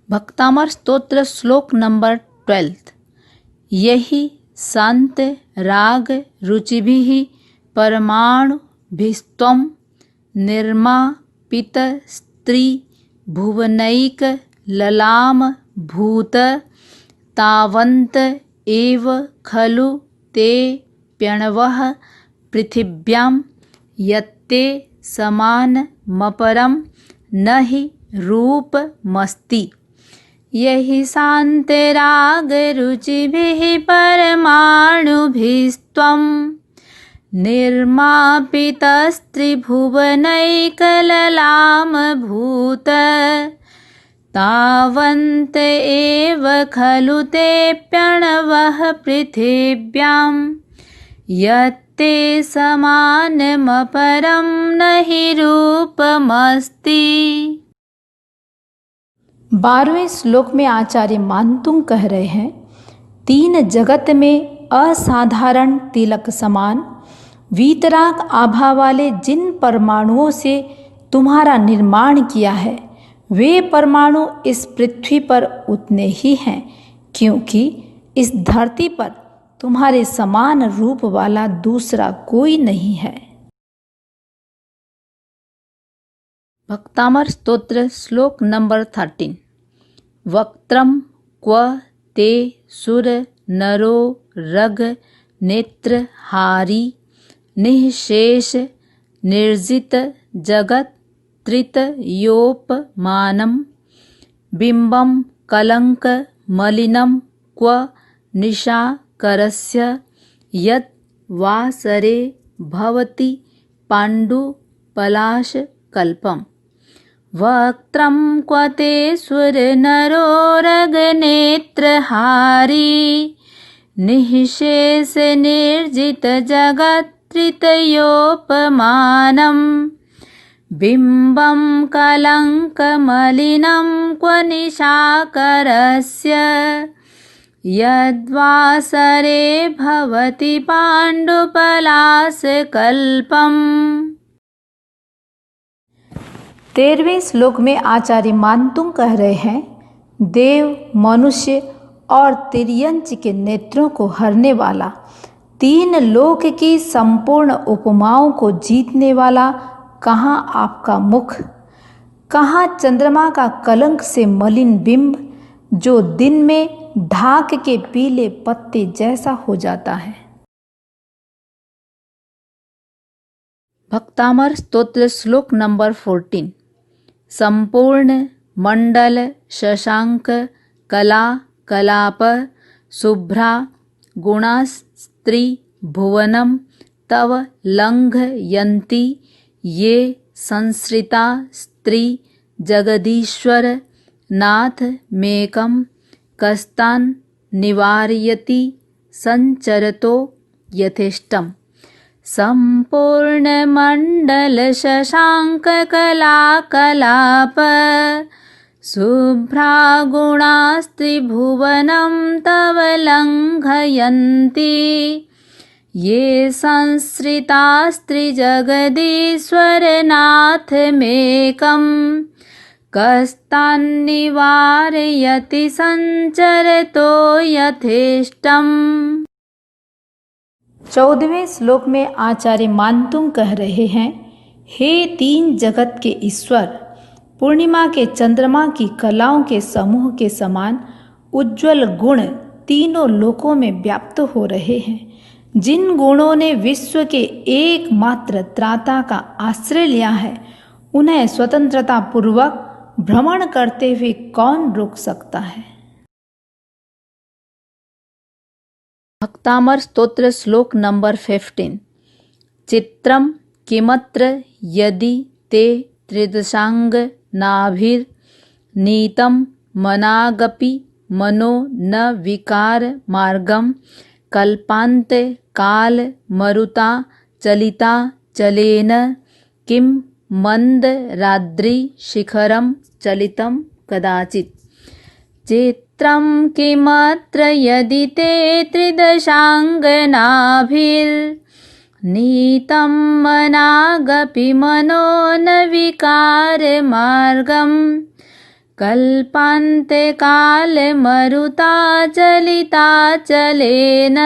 भक्तामर स्तोत्र श्लोक नंबर 12। यही शांत राग रुचिभिः परमाणुभिस्त्वं निर्मापित स्त्री भुवनैक ललाम भूत तावन्त एव खलु ते प्यणवः पृथिव्यां यत्ते समानमपरं न हि रूपमस्ति। यहि शान्तरागरुचिभिः परमाणुभिस्त्वं निर्मापितस्त्रिभुवनैकललामभूत तावन्त एव खलु ते प्यणवः पृथिव्यां यत्ते समानमपरं न हि रूपमस्ति। 12वें श्लोक में आचार्य मानतुंग कह रहे हैं, तीन जगत में असाधारण तिलक समान वीतराग आभा वाले जिन परमाणुओं से तुम्हारा निर्माण किया है वे परमाणु इस पृथ्वी पर उतने ही हैं, क्योंकि इस धरती पर तुम्हारे समान रूप वाला दूसरा कोई नहीं है। भक्तामर स्तोत्र श्लोक नंबर 13। वक्त्रं क्व ते सुर नरो रग नेत्रहारी निःशेष निर्जित जगत त्रितयोपमानं बिंबं कलंक मलिनं क्व निशाकरस्य यत् वासरे भवति पाण्डुपलाशकल्पम्। वक्त्रं क्व ते सुरनरो रगनेत्रहारी निःशेष निर्जित जगत्त्रितयोपमानं बिंबं कलङ्कमलिनं क्व निशाकरस्य यद्वासरे भवति पाण्डुपलाशकल्पम्। 13वें श्लोक में आचार्य मानतुंग कह रहे हैं, देव मनुष्य और तिर्यंच के नेत्रों को हरने वाला, तीन लोक की संपूर्ण उपमाओं को जीतने वाला, कहाँ आपका मुख, कहाँ चंद्रमा का कलंक से मलिन बिंब जो दिन में ढाक के पीले पत्ते जैसा हो जाता है। भक्तामर स्तोत्र श्लोक नंबर 14। संपूर्ण मंडल शशांक कला कलाप शुभ्रा गुणास्त्री भुवनं तव लंघयन्ति ये संसृता स्त्री जगदीश्वर नाथ मेकं कस्तान् निवारयति संचरतो यथेष्टम्। संपूर्णमण्डल शशांक कला कलाप शुभ्रा गुणास्त्रिभुवनं तव लंघयन्ति ये संसृतास्त्रिजगदीश्वर नाथ मेकं कस्तान्निवारयति संचरतो यथेष्टम्। 14वें श्लोक में आचार्य मानतुंग कह रहे हैं, हे तीन जगत के ईश्वर, पूर्णिमा के चंद्रमा की कलाओं के समूह के समान उज्ज्वल गुण तीनों लोकों में व्याप्त हो रहे हैं। जिन गुणों ने विश्व के एकमात्र त्राता का आश्रय लिया है उन्हें स्वतंत्रता पूर्वक भ्रमण करते हुए कौन रोक सकता है। भक्तामर स्तोत्र श्लोक नंबर 15। चित्रं किमत्र यदि ते त्रिदशांग नाभिर्नीतं मनागपि मनो न विकार मार्गं कल्पान्त काल मरुता चलिता चलेन किं मंदराद्रि शिखरं चलितं कदाचित्। चित्रं किमत्र यदि ते त्रिदशांगनाभिर्नीतं मनागपि मनो न विकार मार्गं कल्पान्ते कालमरुता चलिता चलेन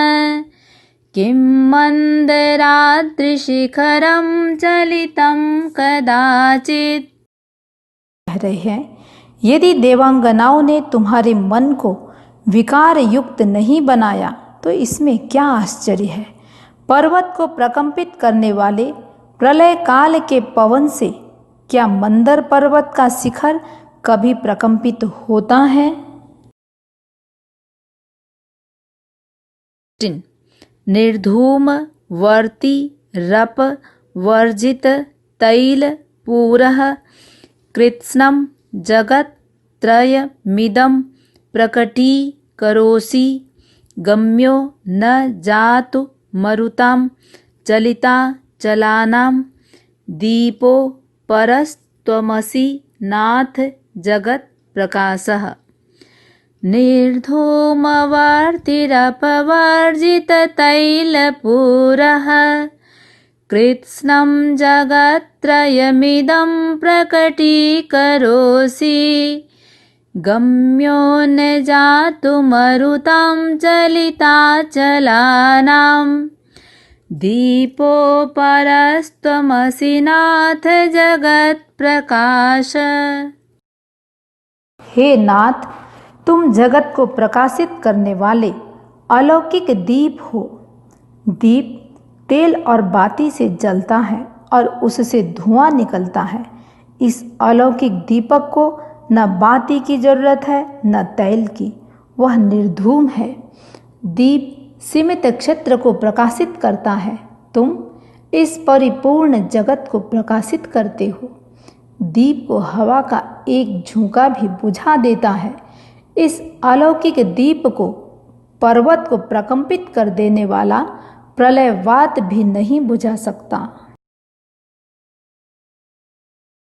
किं मन्दराद्रिशिखरं चलितं कदाचित्। कह रहे हैं, यदि देवांगनाओं ने तुम्हारे मन को विकार युक्त नहीं बनाया तो इसमें क्या आश्चर्य है। पर्वत को प्रकंपित करने वाले प्रलय काल के पवन से क्या मंदर पर्वत का शिखर कभी प्रकंपित होता है। निर्धूम वर्ति रप वर्जित तैल पूरः कृत्स्नं जगत् त्रयमिदं प्रकटीकरोसि गम्यो न जातु मरुतां चलिता चलानां दीपो परस्त्वमसि नाथ जगत् प्रकाशः। निर्धूमवर्तिरपवर्जिततैलपूरः कृत्स्नं जगत्त्रयमिदं प्रकटीकरोसि गम्यो न जातु मरुतां चलिताचलानां दीपो परस्त्वमसि नाथ जगत्प्रकाश। हे नाथ, तुम जगत को प्रकाशित करने वाले अलौकिक दीप हो। दीप तेल और बाती से जलता है और उससे धुआं निकलता है। इस अलौकिक दीपक को न बाती की जरूरत है न तैल की, वह निर्धूम है। दीप सीमित क्षेत्र को प्रकाशित करता है, तुम इस परिपूर्ण जगत को प्रकाशित करते हो। दीप को हवा का एक झोंका भी बुझा देता है। इस अलौकिक दीप को पर्वत को प्रकंपित कर देने वाला प्रलयवात भी नहीं बुझा सकता।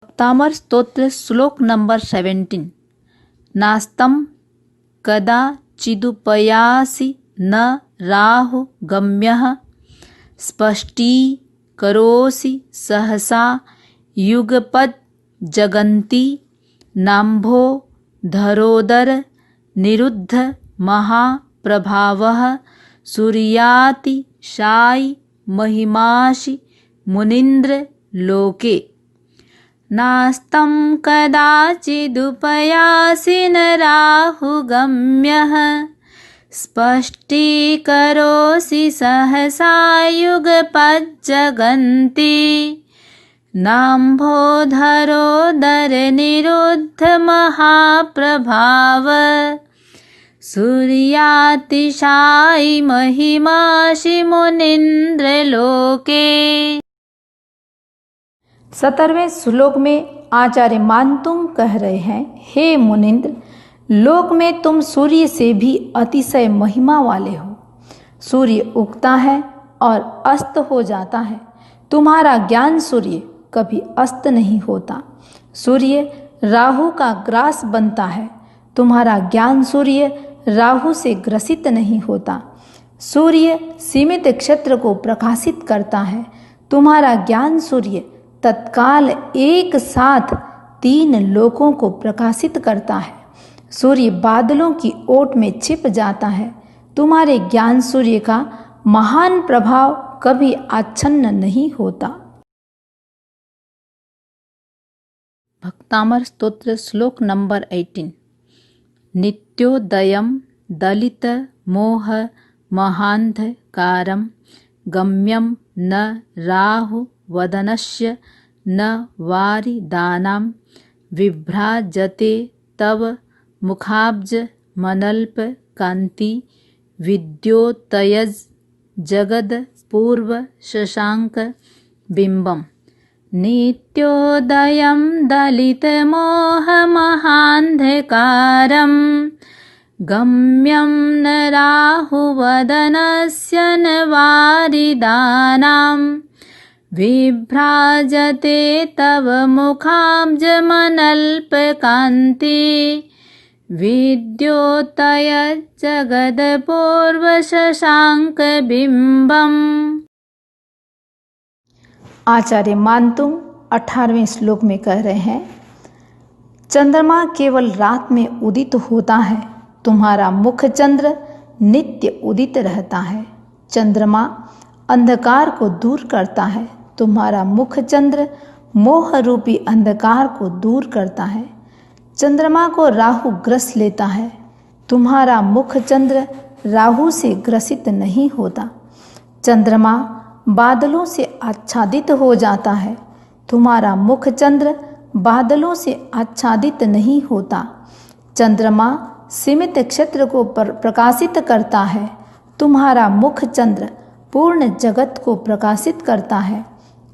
भक्तामर स्तोत्र श्लोक नंबर 17। नास्तं कदाचिदुपयासि न राहु गम्यः स्पष्टीकरोसि सहसा युगपद् जगन्ति नाम्भो धरोदर निरुद्ध महाप्रभावः सूर्यातिशायि महिमासि मुनीन्द्र लोके। नास्तं कदाचिदुपयासि न राहुगम्यः स्पष्टीकरोसि सहसा युगपज्जगन्ति नाम्भोधरोदर निरुद्ध महाप्रभाव सूर्यातिशायि महिमासि मुनीन्द्र लोके। 17वें श्लोक में आचार्य मानतुंग कह रहे हैं, हे मुनीन्द्र, लोक में तुम सूर्य से भी अतिशय महिमा वाले हो। सूर्य उगता है और अस्त हो जाता है, तुम्हारा ज्ञान सूर्य कभी अस्त नहीं होता। सूर्य राहु का ग्रास बनता है, तुम्हारा ज्ञान सूर्य राहु से ग्रसित नहीं होता। सूर्य सीमित क्षेत्र को प्रकाशित करता है, तुम्हारा ज्ञान सूर्य तत्काल एक साथ 3 लोकों को प्रकाशित करता है। सूर्य बादलों की ओट में छिप जाता है, तुम्हारे ज्ञान सूर्य का महान प्रभाव कभी आच्छन्न नहीं होता। भक्तामर स्तोत्र श्लोक नंबर 18। नित्योदयं दलित मोह महान्धकारं गम्यं न राहु वदनस्य न वारिदानां विभ्राजते तव मुखाब्ज मनल्प कांति विद्योतयज जगद पूर्व शशांक बिंबम। नित्योदयं दलित मोह महान्धकारं गम्यं न राहुवदनस्य न वारिदानां विभ्राजते तव मुखाब्जमनल्पकान्ति विद्योतयज्जगदपूर्वशशाङ्कबिम्बम्। आचार्य मानतुंग 18वें श्लोक में कह रहे हैं, चंद्रमा केवल रात में उदित होता है, तुम्हारा मुख चंद्र नित्य उदित रहता है। चंद्रमा अंधकार को दूर करता है, तुम्हारा मुख चंद्र मोह रूपी अंधकार को दूर करता है। चंद्रमा को राहु ग्रस लेता है, तुम्हारा मुख चंद्र राहु से ग्रसित नहीं होता। चंद्रमा बादलों से आच्छादित हो जाता है, तुम्हारा मुख चंद्र बादलों से आच्छादित नहीं होता। चंद्रमा सीमित क्षेत्र को प्रकाशित करता है, तुम्हारा मुख चंद्र पूर्ण जगत को प्रकाशित करता है।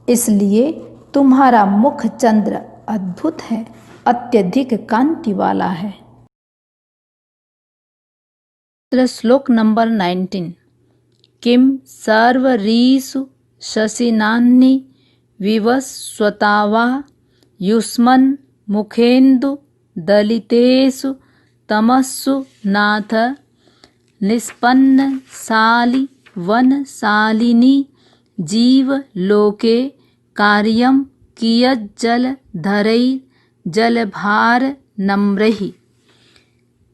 इसलिए तुम्हारा मुख चंद्र अद्भुत है, अत्यधिक कांति वाला है। श्लोक नंबर 19। किम सर्वरीषु शशिनान्नि विवस्वता वा युष्मन् मुखेन्दु दलितेषु तमस्सु नाथ निष्पन्नशाली वनशालिनी जीवलोके कार्यं कियज्जलधरैर्जलभारनम्रैः।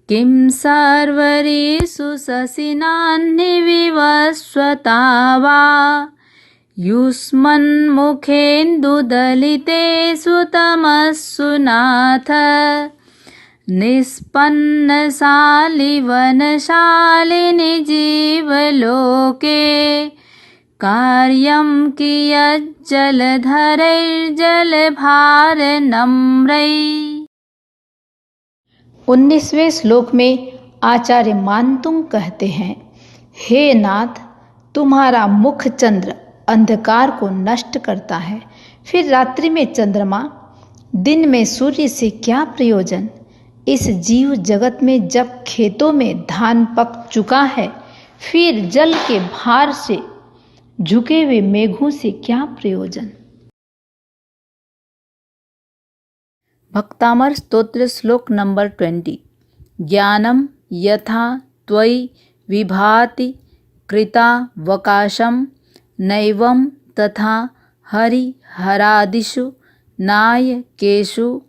किं सर्वरीषु शशिनान्नि विवस्वता वा युष्मन्मुखेन्दुदलितेषु तमस्सु नाथ निष्पन्नशाली वनशालिनी जीवलोके कार्यं कियज्जलधरैर्जलभारनम्रैः। 19वें श्लोक में आचार्य मानतुंग कहते हैं, हे नाथ, तुम्हारा मुख चंद्र अंधकार को नष्ट करता है, फिर रात्रि में चंद्रमा, दिन में सूर्य से क्या प्रयोजन। इस जीव जगत में जब खेतों में धान पक चुका है, फिर जल के भार से झुके हुए मेघों से क्या प्रयोजन। भक्तामर स्तोत्र श्लोक नंबर 20। ज्ञानम यथा त्वयि विभाति कृतावकाशं नैवं तथा हरिहरादिषु नायकेषु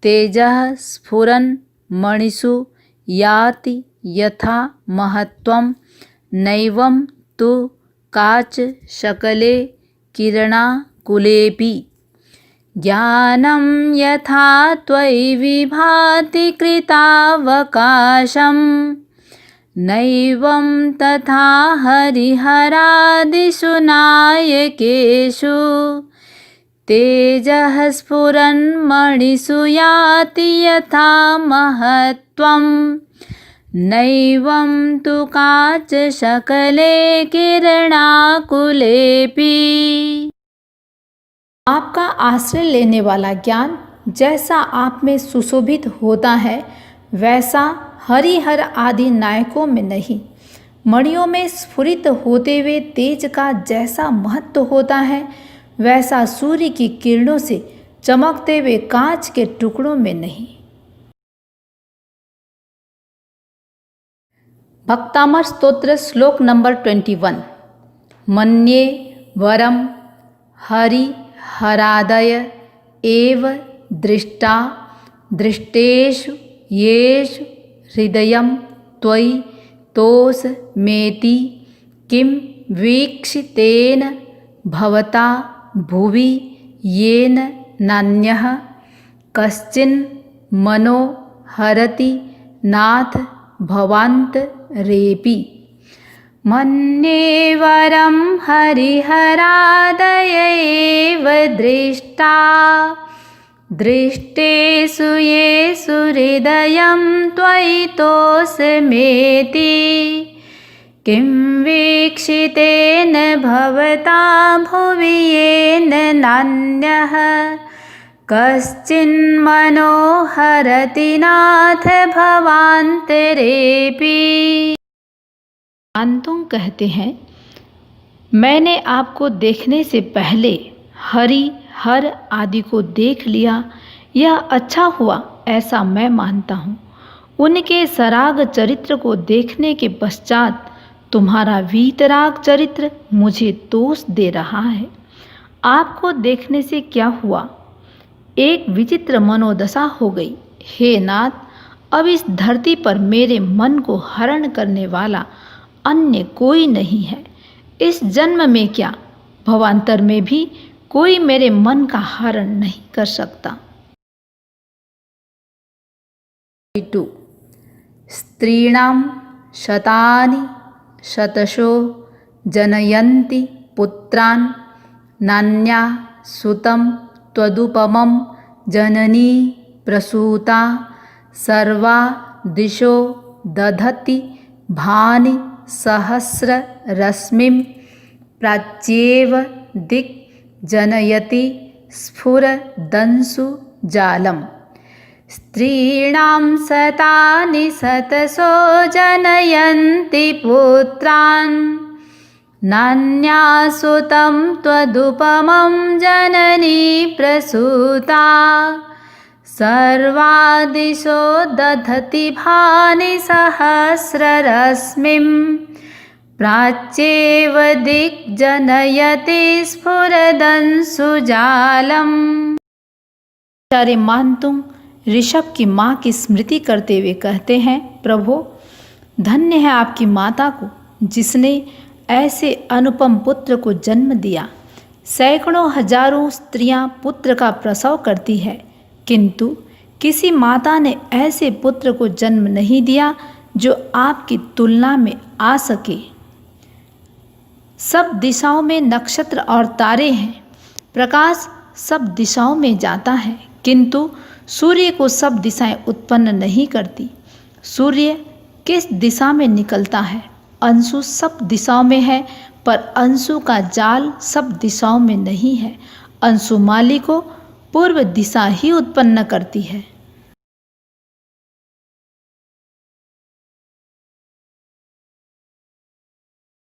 तेजः स्फुरन् मणिषु याति यथा महत्त्वं नैवं तु काचशकले किरणाकुलेऽपि। ज्ञानं यथा त्वयि विभाति कृतावकाशं नैवं तथा हरिहरादिषु नायकेषु तेजः स्फुरन् मणिषु याति यथा महत्त्वं नैवं तु काचशकले किरणाकुलेऽपि। आपका आश्रय लेने वाला ज्ञान जैसा आप में सुशोभित होता है, वैसा हरिहर आदि नायकों में नहीं। मणियों में स्फुरित होते हुए तेज का जैसा महत्व होता है, वैसा सूर्य की किरणों से चमकते हुए कांच के टुकड़ों में नहीं। भक्तामर स्तोत्र श्लोक नंबर 21। मन्ये वरम हरिहरादय एव दृष्टा दृष्टेषु येषु हृदयं त्वयि तोषमेति। किं वीक्षितेन भवता भुवि येन नान्यः कश्चिन्मनो हरति नाथ भवान्तरेऽपि। मन्ये वरं हरिहरादय एव दृष्टा दृष्टेषु येषु हृदयं त्वयि तोषमेति। किं वीक्षितेन भवता भुवि येन नान्यः कश्चिन्मनो हरति नाथ भवान्तरेऽपि। मानतुंग कहते हैं, मैंने आपको देखने से पहले हरि हर आदि को देख लिया, यह अच्छा हुआ ऐसा मैं मानता हूँ। उनके सराग चरित्र को देखने के पश्चात तुम्हारा वीतराग चरित्र मुझे दोष दे रहा है। आपको देखने से क्या हुआ, एक विचित्र मनोदशा हो गई। हे नाथ, अब इस धरती पर मेरे मन को हरण करने वाला अन्य कोई नहीं है। इस जन्म में क्या, भवांतर में भी कोई मेरे मन का हरण नहीं कर सकता। 2 स्त्रीणां शतानि शतशो जनयन्ति पुत्रान् नान्या सुतं त्वदुपमं जननी प्रसूता सर्वा दिशो दधति भानि सहस्ररश्मिं प्राच्येव दिक् जनयति स्फुरदंशु जालम्। स्त्रीणां शतानि शतशो जनयन्ति पुत्रान् नान्या सुतं त्वदुपमं जननी प्रसूता सर्वा दिशो दधति भानि सहस्ररश्मिं प्राच्येव दिक् जनयति स्फुरदंशुजालम्। आचार्य मानतुंग ऋषभ की माँ की स्मृति करते हुए कहते हैं, प्रभो, धन्य है आपकी माता को जिसने ऐसे अनुपम पुत्र को जन्म दिया। सैकड़ों हजारों स्त्रियां पुत्र का प्रसव करती है, किंतु किसी माता ने ऐसे पुत्र को जन्म नहीं दिया जो आपकी तुलना में आ सके। सब दिशाओं में नक्षत्र और तारे हैं, प्रकाश सब दिशाओं में जाता है, किंतु सूर्य को सब दिशाएं उत्पन्न नहीं करती। सूर्य किस दिशा में निकलता है? अंशु सब दिशाओं में है, पर अंशु का जाल सब दिशाओं में नहीं है। अंशुमाली को पूर्व दिशा ही उत्पन्न करती है।